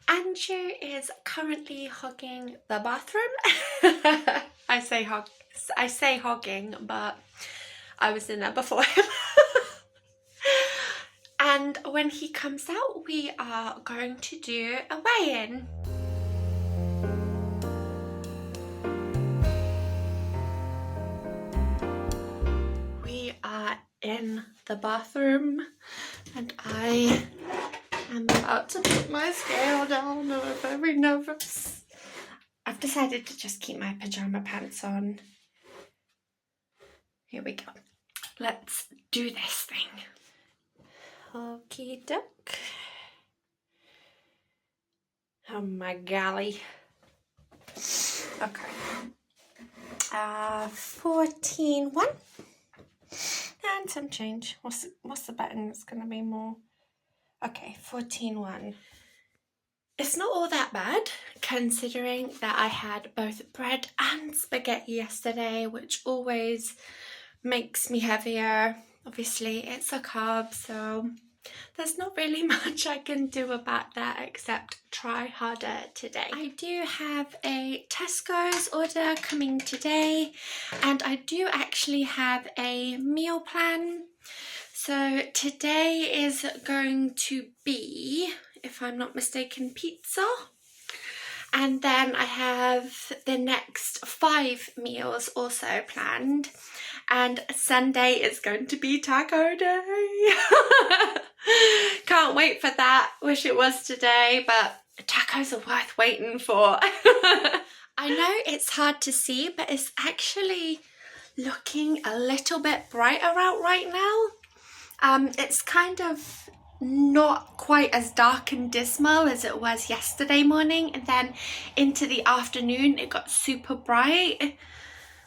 Andrew is currently hogging the bathroom. I say hogging, but I was in there before him. And when he comes out, we are going to do a weigh-in. We are in the bathroom and I am about to put my scale down. I'm very nervous. I've decided to just keep my pajama pants on. Here we go. Let's do this thing. Okie doke. Oh my golly. Okay. 14.1 and some change. What's the button? It's gonna be more. Okay, 14.1. It's not all that bad considering that I had both bread and spaghetti yesterday, which always makes me heavier. Obviously it's a carb, so there's not really much I can do about that except try harder today. I do have a Tesco's order coming today, and I do actually have a meal plan. So today is going to be, if I'm not mistaken, pizza. And then I have the next 5 meals also planned. And Sunday is going to be taco day. Can't wait for that. Wish it was today, but tacos are worth waiting for. I know it's hard to see, but it's actually looking a little bit brighter out right now. It's kind of not quite as dark and dismal as it was yesterday morning, and then into the afternoon it got super bright,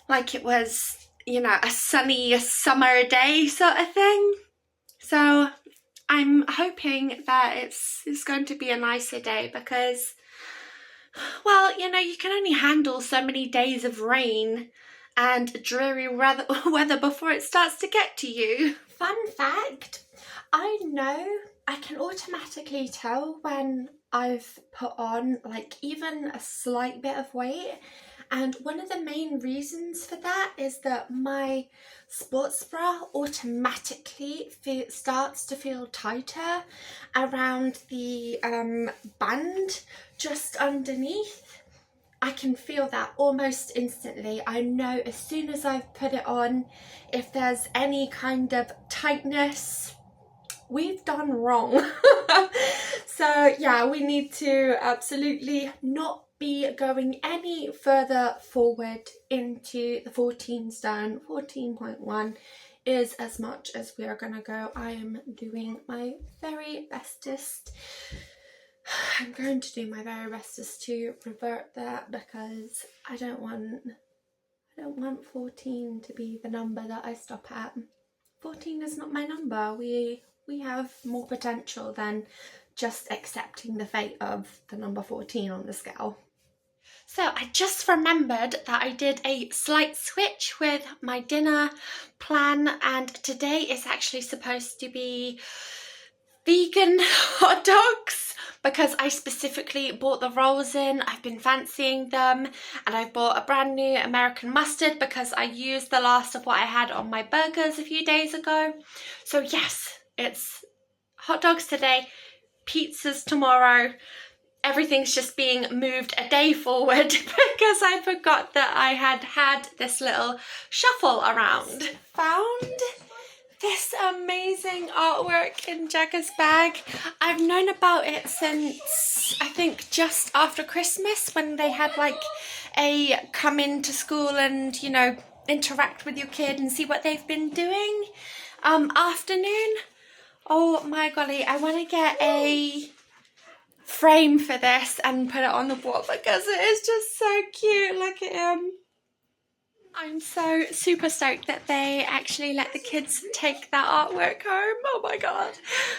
like it was, you know, a sunny summer day sort of thing. So I'm hoping that it's going to be a nicer day because, well, you know, you can only handle so many days of rain and dreary weather before it starts to get to you. Fun fact, I know I can automatically tell when I've put on like even a slight bit of weight, and one of the main reasons for that is that my sports bra automatically starts to feel tighter around the band just underneath. I can feel that almost instantly. I know as soon as I've put it on, if there's any kind of tightness, we've done wrong. So yeah, we need to absolutely not be going any further forward into the 14 stone. 14.1 is as much as we are gonna go. I am doing my very bestest. I'm going to do my very bestest to revert that because I don't want 14 to be the number that I stop at. 14 is not my number. We have more potential than just accepting the fate of the number 14 on the scale. So I just remembered that I did a slight switch with my dinner plan, and today is actually supposed to be vegan hot dogs because I specifically bought the rolls in. I've been fancying them, and I've bought a brand new American mustard because I used the last of what I had on my burgers a few days ago. So yes, it's hot dogs today, pizzas tomorrow. Everything's just being moved a day forward because I forgot that I had this little shuffle around. Found this amazing artwork in Jagger's bag. I've known about it since I think just after Christmas, when they had like a come into school and, you know, interact with your kid and see what they've been doing afternoon. Oh my golly, I want to get a frame for this and put it on the wall because it is just so cute. Look at him. I'm so super stoked that they actually let the kids take that artwork home. Oh my god,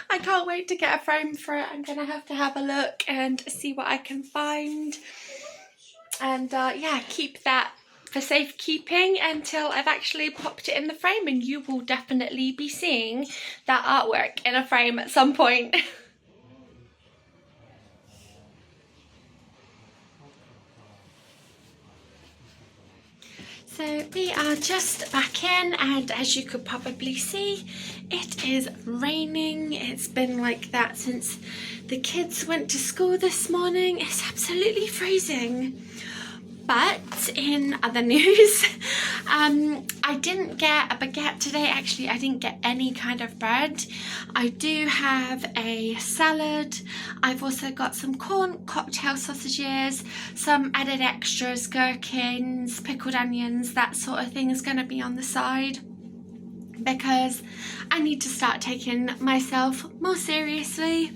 I can't wait to get a frame for it. I'm gonna have a look and see what I can find, and yeah, keep that for safekeeping until I've actually popped it in the frame, and you will definitely be seeing that artwork in a frame at some point. So we are just back in, and as you could probably see, it is raining. It's been like that since the kids went to school this morning. It's absolutely freezing. But in other news, I didn't get a baguette today. Actually, I didn't get any kind of bread. I do have a salad. I've also got some corn cocktail sausages, some added extras, gherkins, pickled onions, that sort of thing is going to be on the side, because I need to start taking myself more seriously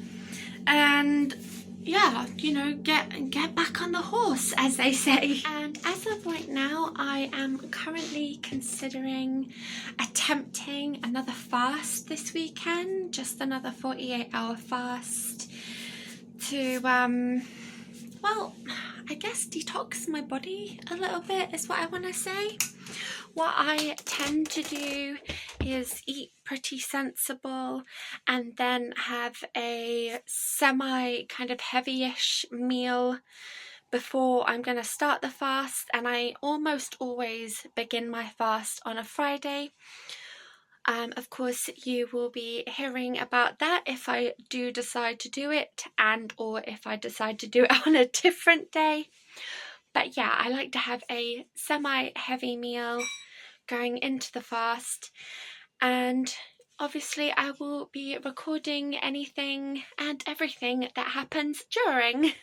and, yeah, you know, get back on the horse, as they say. And as of right now, I am currently considering attempting another fast this weekend, just another 48-hour fast to, well, I guess detox my body a little bit is what I want to say. What I tend to do is eat pretty sensible and then have a semi kind of heavy-ish meal before I'm going to start the fast, and I almost always begin my fast on a Friday. Of course, you will be hearing about that if I do decide to do it, and or if I decide to do it on a different day. But yeah, I like to have a semi-heavy meal going into the fast, and obviously I will be recording anything and everything that happens during.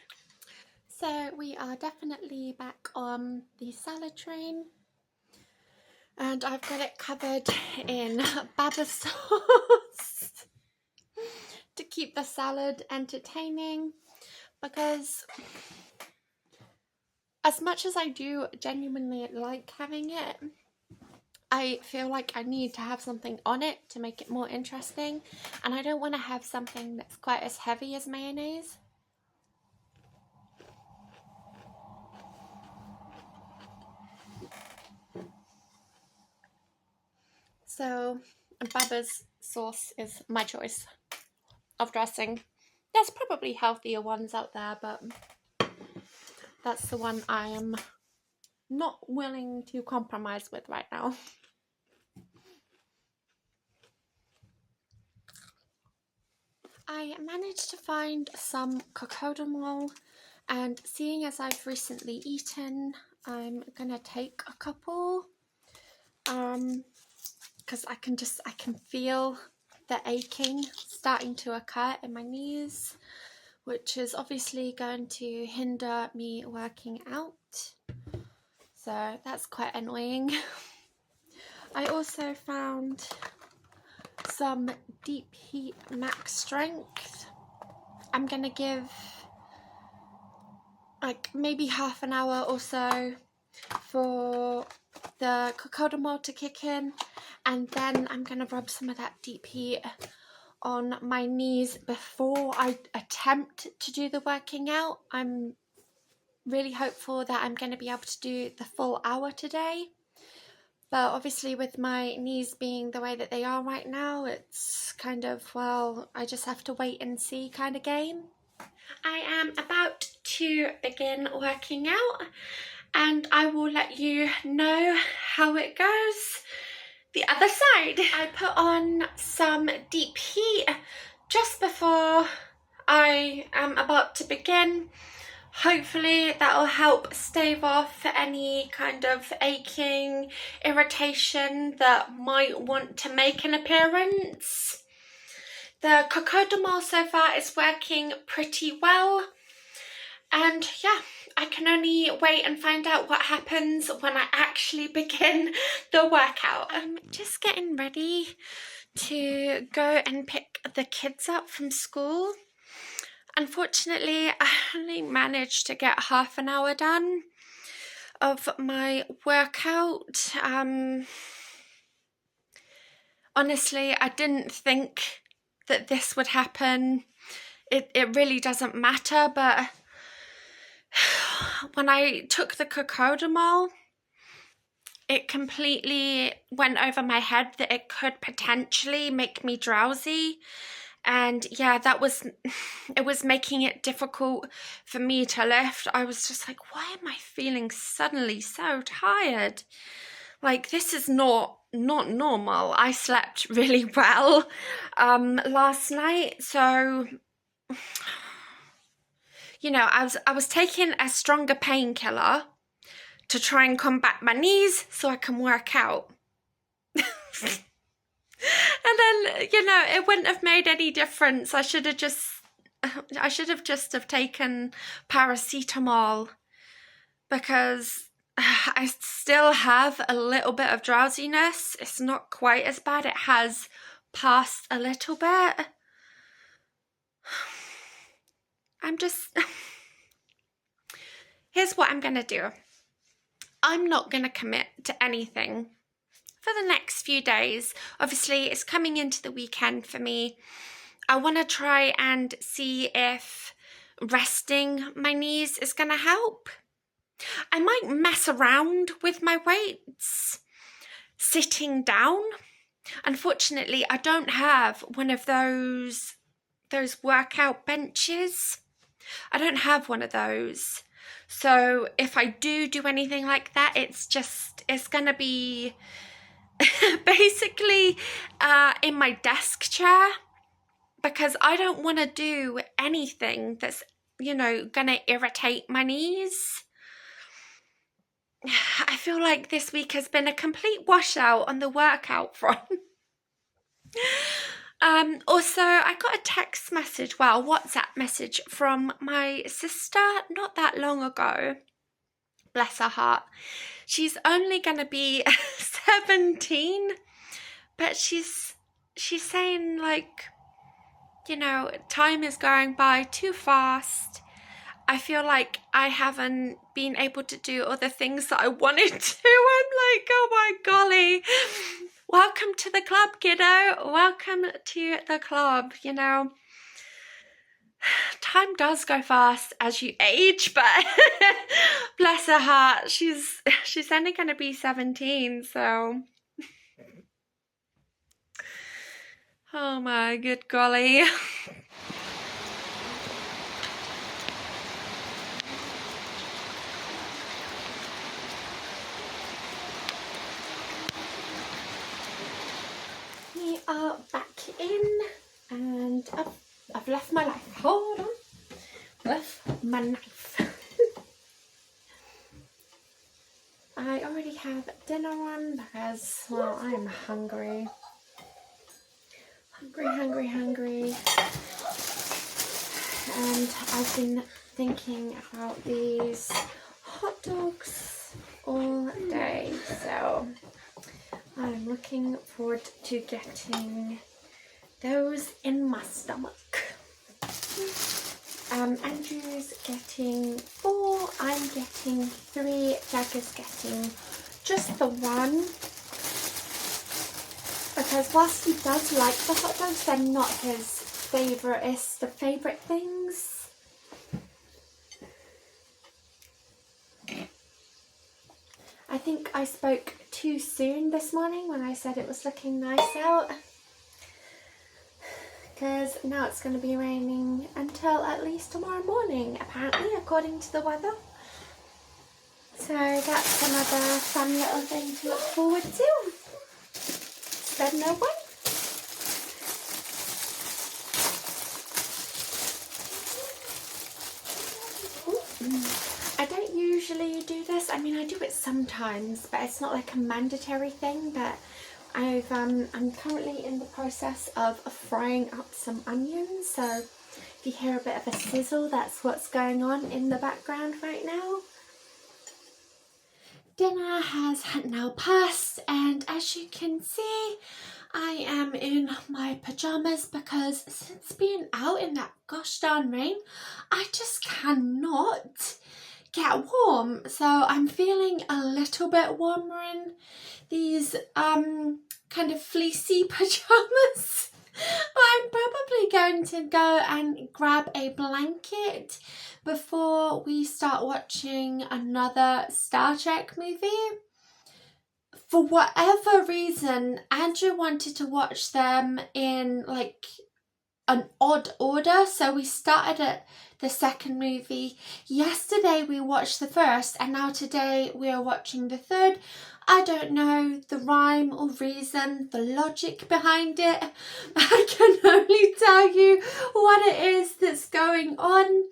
So we are definitely back on the salad train, and I've got it covered in Baba sauce to keep the salad entertaining, because as much as I do genuinely like having it, I feel like I need to have something on it to make it more interesting, and I don't want to have something that's quite as heavy as mayonnaise. So Baba's sauce is my choice of dressing. There's probably healthier ones out there, but that's the one I am not willing to compromise with right now. I managed to find some cocodamol, and seeing as I've recently eaten, I'm gonna take a couple, because I can feel the aching starting to occur in my knees, which is obviously going to hinder me working out, so that's quite annoying. I also found some Deep Heat Max Strength. I'm gonna give like maybe half an hour or so for the cocodamol to kick in, and then I'm gonna rub some of that deep heat on my knees before I attempt to do the working out. I'm really hopeful that I'm going to be able to do the full hour today, but obviously with my knees being the way that they are right now, it's kind of, well, I just have to wait and see kind of game. I am about to begin working out, and I will let you know how it goes the other side. I put on some deep heat just before I am about to begin. Hopefully that will help stave off any kind of aching, irritation that might want to make an appearance. The cocodamol so far is working pretty well, and yeah, I can only wait and find out what happens when I actually begin the workout. I'm just getting ready to go and pick the kids up from school. Unfortunately, I only managed to get half an hour done of my workout. Honestly, I didn't think that this would happen. It really doesn't matter, but when I took the cocodamol, it completely went over my head that it could potentially make me drowsy, And yeah, it was making it difficult for me to lift. I was just like, why am I feeling suddenly so tired? Like, this is not normal. I slept really well last night, so I was taking a stronger painkiller to try and combat my knees so I can work out. And then, it wouldn't have made any difference. I should have just have taken paracetamol, because I still have a little bit of drowsiness. It's not quite as bad. It has passed a little bit. Here's what I'm going to do. I'm not going to commit to anything for the next few days. Obviously, it's coming into the weekend for me. I want to try and see if resting my knees is going to help. I might mess around with my weights sitting down. Unfortunately, I don't have one of those workout benches. I don't have one of those. So if I do anything like that, it's going to be basically in my desk chair, because I don't want to do anything that's, going to irritate my knees. I feel like this week has been a complete washout on the workout front. Also, I got a text message, WhatsApp message from my sister not that long ago. Bless her heart. She's only going to be 17, but she's saying, like, time is going by too fast. I feel like I haven't been able to do all the things that I wanted to. I'm like, oh my golly. Welcome to the club, kiddo. Welcome to the club. Time does go fast as you age, but bless her heart, she's only going to be 17, so oh my good golly. We are back in, and I've left my knife. Hold on. Left my knife. I already have dinner on because, well, I'm hungry. Hungry. And I've been thinking about these hot dogs all day, so I'm looking forward to getting those in my stomach. Andrew's getting 4, I'm getting 3, Jack is getting just the 1. Because whilst he does like the hot dogs, they're not his favourite things. I think I spoke too soon this morning when I said it was looking nice out, because now it's going to be raining until at least tomorrow morning, apparently, according to the weather. So that's another fun little thing to look forward to. Said no one. I don't usually do this. I mean, I do it sometimes, but it's not like a mandatory thing. But I'm currently in the process of frying up some onions. So if you hear a bit of a sizzle, that's what's going on in the background right now. Dinner has now passed, and as you can see, I am in my pyjamas because since being out in that gosh darn rain, I just cannot get warm. So I'm feeling a little bit warmer in these kind of fleecy pyjamas. I'm probably going to go and grab a blanket before we start watching another Star Trek movie. For whatever reason, Andrew wanted to watch them in like an odd order. So we started at the second movie. Yesterday we watched the first, and now today we are watching the third. I don't know the rhyme or reason, the logic behind it. I can only tell you what it is that's going on.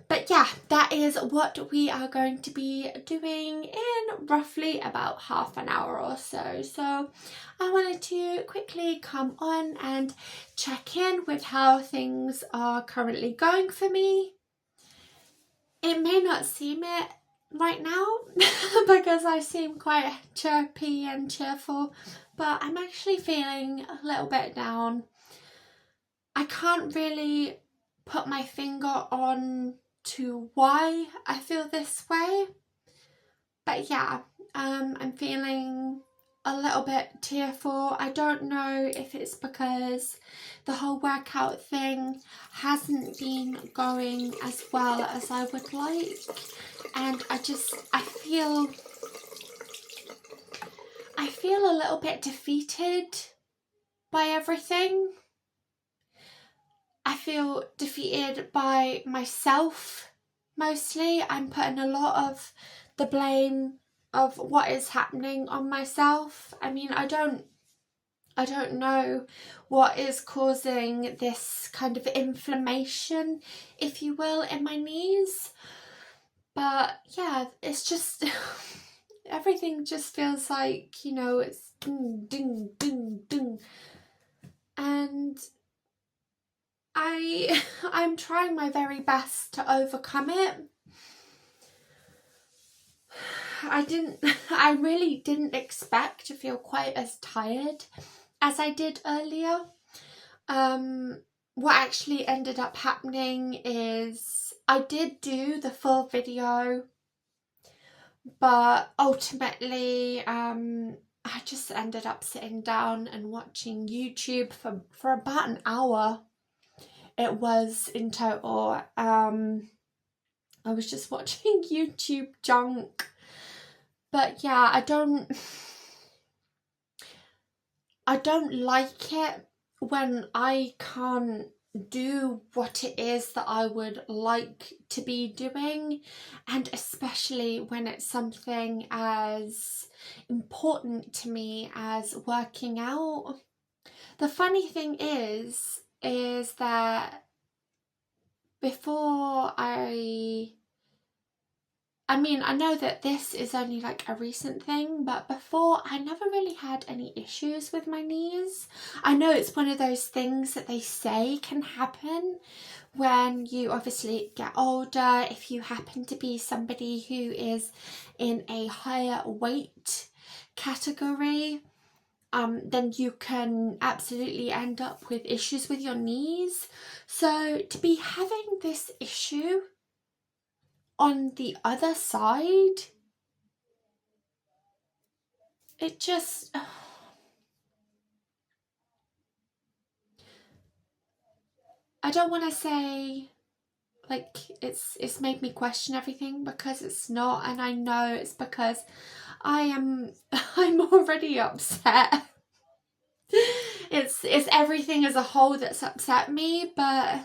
But yeah, that is what we are going to be doing in roughly about half an hour or so. So I wanted to quickly come on and check in with how things are currently going for me. It may not seem it right now because I seem quite chirpy and cheerful, but I'm actually feeling a little bit down. I can't really put my finger on to why I feel this way, but yeah, I'm feeling a little bit tearful. I don't know if it's because the whole workout thing hasn't been going as well as I would like, and I feel a little bit defeated by everything. I feel defeated by myself mostly. I'm putting a lot of the blame of what is happening on myself. I mean, I don't know what is causing this kind of inflammation, if you will, in my knees. But yeah, it's just everything just feels like, you know, it's ding, ding, ding, ding. And I'm trying my very best to overcome it. I really didn't expect to feel quite as tired as I did earlier. What actually ended up happening is I did do the full video, but ultimately I just ended up sitting down and watching YouTube for about an hour. It was in total. I was just watching YouTube junk. But yeah, I don't like it when I can't do what it is that I would like to be doing, and especially when it's something as important to me as working out. The funny thing is that before I mean, I know that this is only like a recent thing, but before I never really had any issues with my knees. I know it's one of those things that they say can happen when you obviously get older. If you happen to be somebody who is in a higher weight category, then you can absolutely end up with issues with your knees. So to be having this issue on the other side, it just I don't want to say like it's made me question everything, because it's not, and I know it's because I'm already upset. It's everything as a whole that's upset me, but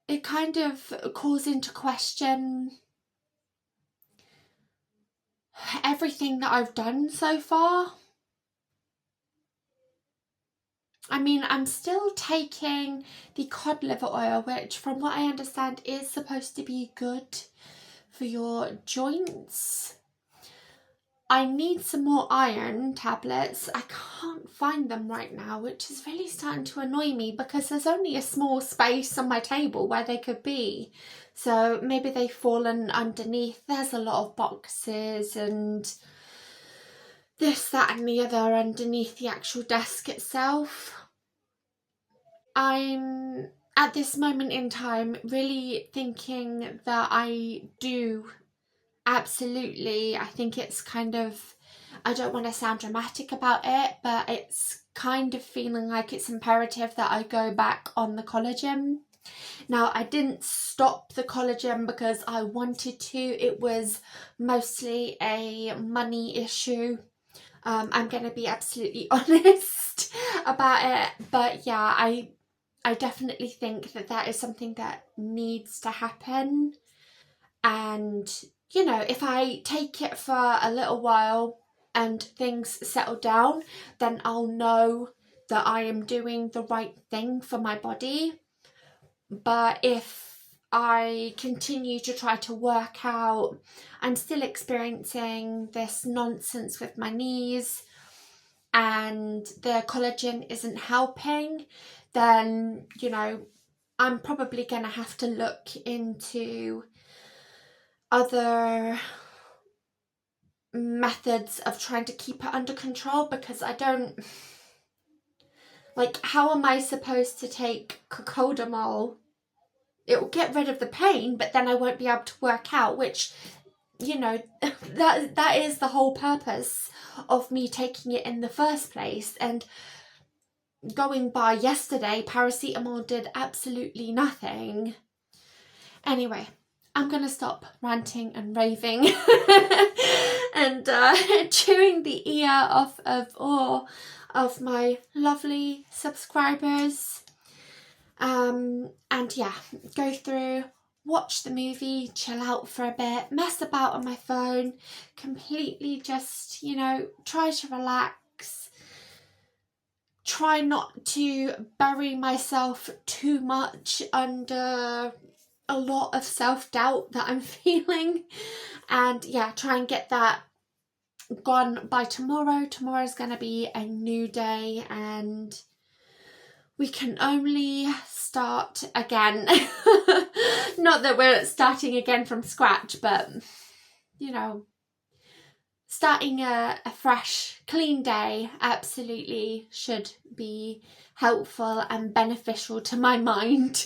it kind of calls into question everything that I've done so far. I mean, I'm still taking the cod liver oil, which from what I understand is supposed to be good for your joints. I need some more iron tablets. I can't find them right now, which is really starting to annoy me because there's only a small space on my table where they could be. So maybe they've fallen underneath. There's a lot of boxes and this, that and the other underneath the actual desk itself. I'm at this moment in time really thinking that I do absolutely, I think it's kind of, I don't want to sound dramatic about it, but it's kind of feeling like it's imperative that I go back on the collagen. Now, I didn't stop the collagen because I wanted to. It was mostly a money issue. I'm going to be absolutely honest about it. But yeah, I definitely think that that is something that needs to happen. And, you know, if I take it for a little while and things settle down, then I'll know that I am doing the right thing for my body. But if I continue to try to work out, I'm still experiencing this nonsense with my knees and the collagen isn't helping, then, you know, I'm probably going to have to look into other methods of trying to keep it under control, because I don't, like, how am I supposed to take cocodamol? It will get rid of the pain, but then I won't be able to work out, which, you know, that is the whole purpose of me taking it in the first place. And going by yesterday, paracetamol did absolutely nothing. Anyway, I'm gonna stop ranting and raving and chewing the ear off of all of my lovely subscribers. And yeah, go through, watch the movie, chill out for a bit, mess about on my phone, completely just, you know, try to relax. Try not to bury myself too much under a lot of self-doubt that I'm feeling. And yeah, try and get that gone by tomorrow. Tomorrow's going to be a new day and we can only start again. Not that we're starting again from scratch, but, you know, starting a fresh, clean day absolutely should be helpful and beneficial to my mind.